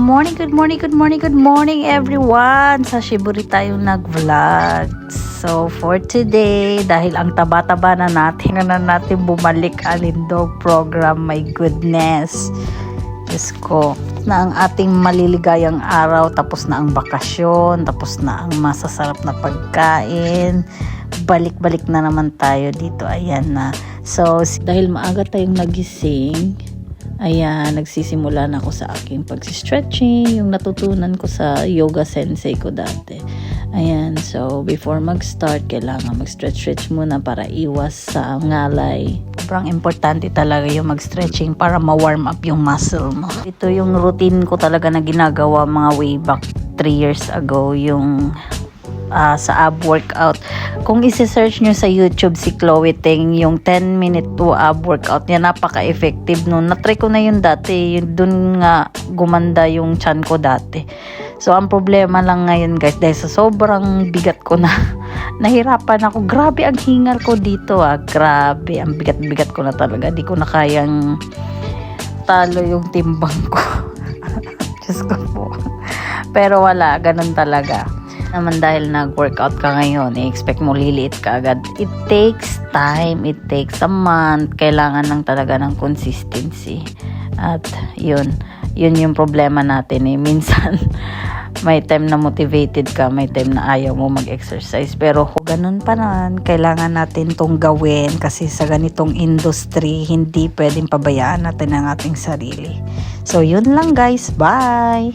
morning, good morning, good morning, good morning everyone! Sa Shiburi tayo nag-vlog. So for today, dahil ang taba-taba na natin bumalik Alindog program, my goodness. Diyos ko, na ang ating maliligayang araw, tapos na ang bakasyon, tapos na ang masasarap na pagkain. Balik-balik na naman tayo dito, ayan na. So dahil maaga tayong nagising, ayan, nagsisimula na ako sa aking pag-stretching, yung natutunan ko sa yoga sensei ko dati. Ayan, so before mag-start, kailangan mag-stretch muna para iwas sa ngalay. Sobrang importante talaga yung mag-stretching para ma-warm up yung muscle mo. Ito yung routine ko talaga na ginagawa mga way back 3 years ago, yung sa ab workout. Kung isi-search nyo sa YouTube si Chloe Ting, yung 10-minute to ab workout niya, napaka-effective nun. Na-try ko na yun dati, dun nga gumanda yung chan ko dati. So ang problema lang ngayon guys, dahil sa sobrang bigat ko na, nahirapan ako. Grabe ang hingal ko dito grabe, ang bigat-bigat ko na talaga. Di ko na kayang talo yung timbang ko. Diyos ko po. Pero wala, ganun talaga naman. Dahil nag-workout ka ngayon, i-expect mo liliit ka agad. It takes time, it takes a month. Kailangan lang talaga ng consistency. At yun yung problema natin minsan may time na motivated ka, may time na ayaw mo mag-exercise. Pero ganun pa naman, kailangan natin tong gawin kasi sa ganitong industry, hindi pwedeng pabayaan natin ang ating sarili. So yun lang guys, bye!